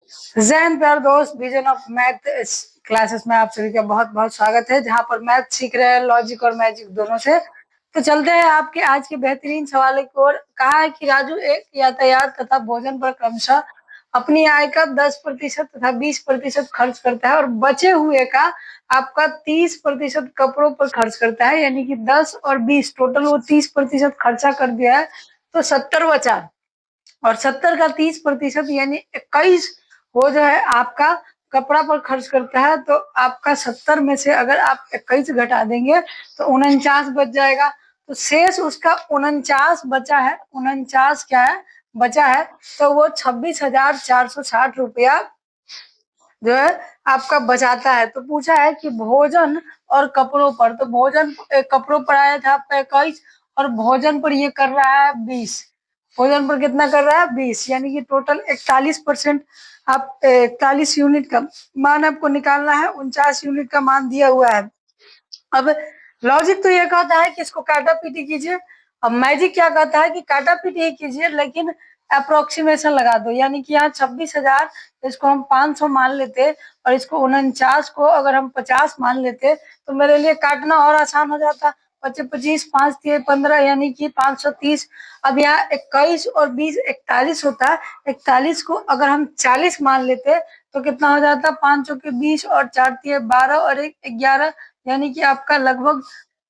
जैन प्यार दोस्त, vision of math classes में आप सभी का बहुत बहुत स्वागत है, जहां पर मैथ सीख रहे हैं लॉजिक और मैजिक दोनों से। तो चलते हैं आपके आज के बेहतरीन सवाल की ओर। कहा है कि राजू एक यातायात तथा भोजन पर क्रमशः अपनी आय का 10% तथा 20% खर्च करता है और बचे हुए का आपका 30% कपड़ों पर खर्च करता है, यानी कि 10 और 20 टोटल वो 30% खर्चा कर दिया है, तो 70 बचा। और 70 का 30% यानी 21 वो जो है आपका कपड़ा पर खर्च करता है। तो आपका 70 में से अगर आप 21 घटा देंगे तो 49 बच जाएगा। तो शेष उसका 49 बचा है, 49 क्या है बचा है, तो वो 26,460 रुपया जो है आपका बचाता है। तो पूछा है कि भोजन और कपड़ों पर, तो भोजन कपड़ों पर आया था आपका 21 और भोजन पर ये कर रहा है 20। भोजन पर कितना कर रहा है 20, यानी कि टोटल 41%। आप 41 यूनिट का मान आपको निकालना है, 49 यूनिट का मान दिया हुआ है। अब लॉजिक तो ये कहता है कि इसको काटा पीटी कीजिए। अब मैजिक क्या कहता है कि काटा पीटी ही कीजिए लेकिन अप्रोक्सीमेशन लगा दो, यानी कि यहाँ 26,000 इसको हम 500 मान लेते और इसको 49 को अगर हम 50 मान लेते तो मेरे लिए काटना और आसान हो जाता। 25 25 5 3 15 यानी कि 530। अब यहाँ 21 और 20 41 होता है। 41 को अगर हम 40 मान लेते तो कितना हो जाता, 5 चौके 20 और 4 3 12 और 1 11, यानी कि आपका लगभग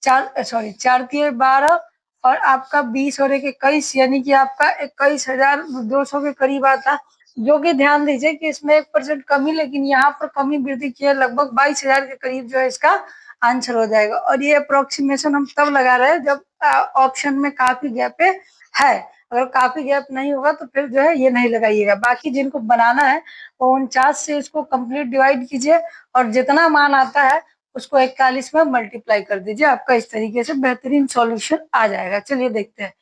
4 3 12 और आपका 20 और 1 21, यानी कि आपका 21,200 के करीब आता। जो कि ध्यान दीजिए कि इसमें 1% कमी, लेकिन यहाँ पर कमी वृद्धि की है, लगभग 22,000 के करीब जो है इसका आंसर हो जाएगा। और ये अप्रोक्सीमेशन हम तब लगा रहे हैं जब ऑप्शन में काफी गैप है। अगर काफी गैप नहीं होगा तो फिर जो है ये नहीं लगाइएगा। बाकी जिनको बनाना है वो 49 से इसको कंप्लीट डिवाइड कीजिए और जितना मान आता है उसको 41 में मल्टीप्लाई कर दीजिए। आपका इस तरीके से बेहतरीन सॉल्यूशन आ जाएगा। चलिए देखते हैं।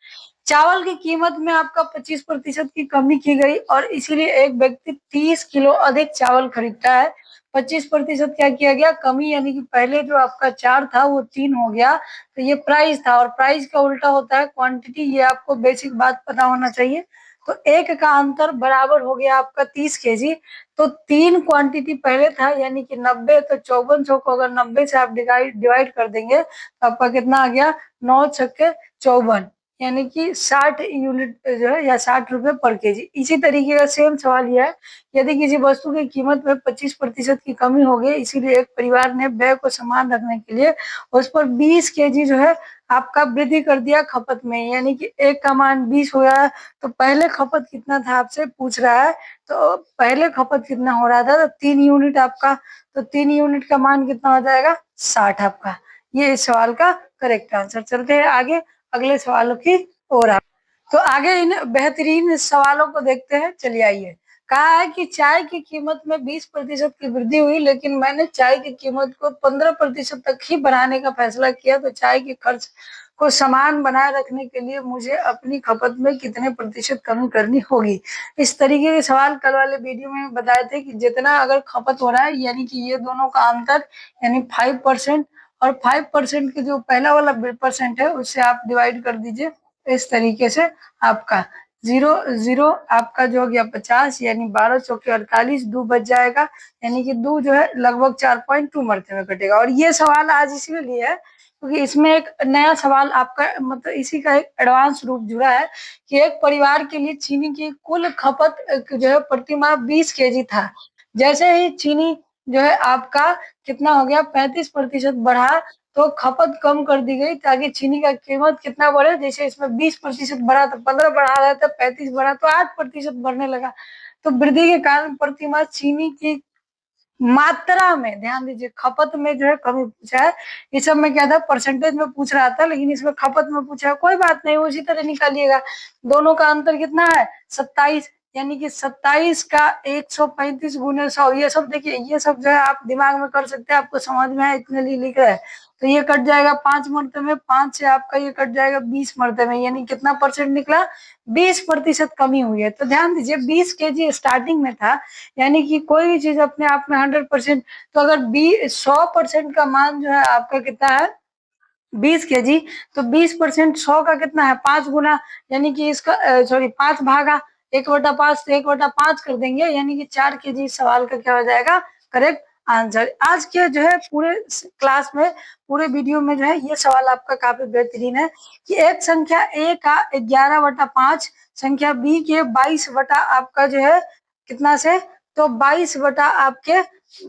चावल की कीमत में आपका 25% की कमी की गई और इसीलिए एक व्यक्ति 30 किलो अधिक चावल खरीदता है। 25% क्या किया गया, कमी, यानी कि पहले जो आपका 4 था वो 3 हो गया। तो ये प्राइस था और प्राइस का उल्टा होता है क्वांटिटी, ये आपको बेसिक बात पता होना चाहिए। तो एक का अंतर बराबर हो गया आपका 30 केजी। तो 3 क्वांटिटी पहले था यानी कि 90, तो 5400 को अगर 90 से आप डिवाइड कर देंगे तो आपका कितना आ गया, 9 छक्के 54, यानी कि 60 यूनिट जो है या 60 रुपए पर केजी। इसी तरीके का सेम सवाल यह है, यदि किसी वस्तु की कीमत में 25% की कमी हो गई, इसीलिए एक परिवार ने व्यय को समान रखने के लिए उस पर 20 केजी जो है आपका वृद्धि कर दिया खपत में, यानी कि एक का मान 20 हो गया। तो पहले खपत कितना था आपसे पूछ रहा है, तो पहले खपत कितना हो रहा था, तो 3 यूनिट आपका, तो 3 यूनिट का मान कितना हो जाएगा, 60 आपका। ये इस सवाल का करेक्ट आंसर। चलते हैं आगे अगले सवालों की ओर। तो आगे इन बेहतरीन सवालों को देखते हैं। चलिए आइए। कहा है कि चाय की कीमत में 20% की वृद्धि हुई, लेकिन मैंने चाय की कीमत को 15% तक ही बढ़ाने का फैसला किया, तो चाय के खर्च को समान बनाए रखने के लिए मुझे अपनी खपत में कितने प्रतिशत कमी करनी होगी। इस तरीके के सवाल कल वाले वीडियो में बताए थे कि जितना अगर खपत हो रहा है, यानी कि ये दोनों का अंतर यानी 5%, और 5% के जो पहला वाला परसेंट है उससे आप डिवाइड कर दीजिए इस तरीके से। आपका 0 0 आपका जो हो गया 50, यानी 12 चौके 48, 2 बच जाएगा, यानी कि 2 जो है लगभग 4.2 मरते में कटेगा। और ये सवाल आज इसलिए लिया है क्योंकि इसमें एक नया सवाल आपका मतलब इसी का एक एडवांस रूप जुड़ा है कि एक परिवार के लिए चीनी की कुल खपत जो है प्रति माह 20 केजी था। जैसे ही चीनी जो है आपका कितना हो गया, 35% बढ़ा, तो खपत कम कर दी गई ताकि चीनी का कीमत कितना बढ़े। जैसे इसमें 20% बढ़ा तो 15 बढ़ा रहा था, 35 बढ़ा तो 8% बढ़ने लगा। तो वृद्धि के कारण प्रतिमाह चीनी की मात्रा में, ध्यान दीजिए, खपत में जो है कमी पूछा है। इस सब में क्या था, परसेंटेज में पूछ रहा था, लेकिन इसमें खपत में पूछा है। कोई बात नहीं, उसी तरह निकालिएगा। दोनों का अंतर कितना है, 27, यानी कि 27 का 135 गुने 100। ये सब देखिए, ये सब जो है आप दिमाग में कर सकते हैं, आपको समझ में आए इतने लिए लिख रहे हैं। तो ये कट जाएगा 5 मरते में, 5 से आपका ये कट जाएगा 20 मरते में, यानी कितना परसेंट निकला, 20% कमी हुई है। तो ध्यान दीजिए 20 केजी स्टार्टिंग में था, यानी कि कोई भी चीज अपने आप में 100%, तो अगर 100% का मान जो है आपका कितना है 20 केजी, तो 20% 100 का कितना है 5 गुना, यानी कि इसका सॉरी 5 भागा, 1/5 तो 1/5 कर देंगे, यानी कि 4 kg इस सवाल का क्या हो जाएगा करेक्ट आंसर। आज के जो है पूरे क्लास में, पूरे वीडियो में जो है ये सवाल आपका काफी बेहतरीन है कि एक संख्या ए का 11/5 संख्या बी के 22 आपका जो है कितना से, तो 22 आपके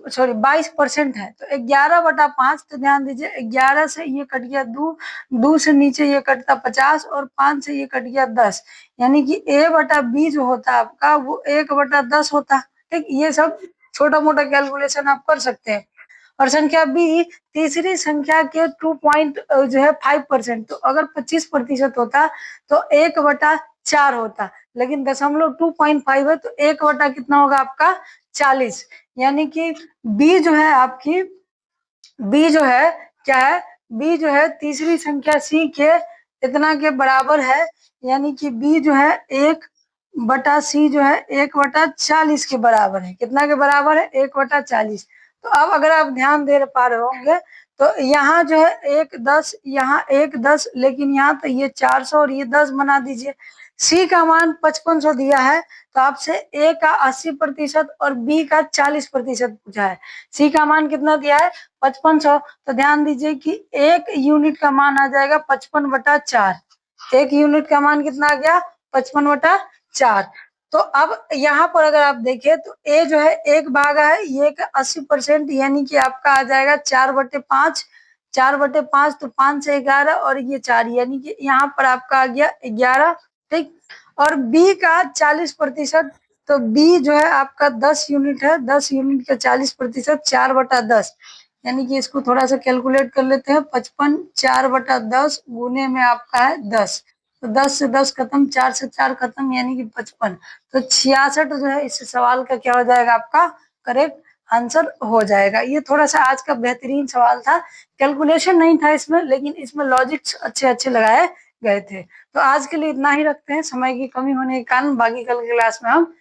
22% है, तो 11/5। तो ध्यान दीजिए 11 से ये कट गया 2 से नीचे ये कटता 50 और 5 से ये कट गया 10, यानी कि a/b जो होता है आपका वो 1/10 होता। ठीक, ये सब छोटा मोटा कैलकुलेशन आप कर सकते हैं। और संख्या बी तीसरी संख्या के 2.5%, तो अगर 25% होता तो 1/4 होता, लेकिन दशमलव 2.5 है तो 1/ कितना होगा आपका 40, यानी कि बी जो है आपकी, बी जो है क्या है, बी जो है तीसरी संख्या सी के इतना के बराबर है, यानी कि बी जो है 1/सी जो है 1/40 के बराबर है। कितना के बराबर है 1/40। तो अब अगर आप ध्यान दे पा रहे होंगे तो यहाँ जो है 1 10, यहाँ 1 10, लेकिन यहाँ तो ये 400 और ये 10 बना दीजिए। सी का मान 5500 दिया है, तो आपसे ए का 80% और बी का 40% पूछा है। सी का मान कितना दिया है 5500, तो ध्यान दीजिए कि 1 यूनिट का मान आ जाएगा 55/4। 1 यूनिट का मान कितना आ गया 55/4। तो अब यहाँ पर अगर आप देखें तो ए जो है 1 भागा है, ये का 80%, यानी कि आपका आ जाएगा 4/5। 4/5 तो 5 से 11 और ये 4, यानी कि यहाँ पर आपका आ गया 11। ठीक, और बी का 40%, तो बी जो है आपका 10 यूनिट है, 10 यूनिट का 40% 4/10, यानी कि इसको थोड़ा सा कैलकुलेट कर लेते हैं। 55 4/10 गुने में आपका है 10, तो 10 से 10 खत्म, 4 से 4 खत्म, यानी कि 55। तो 66 जो है इस सवाल का क्या हो जाएगा आपका करेक्ट आंसर हो जाएगा। ये थोड़ा सा आज का बेहतरीन सवाल था, कैलकुलेशन नहीं था इसमें, लेकिन इसमें लॉजिक्स अच्छे अच्छे लगाए गए थे। तो आज के लिए इतना ही रखते हैं, समय की कमी होने के कारण बाकी कल की क्लास में हम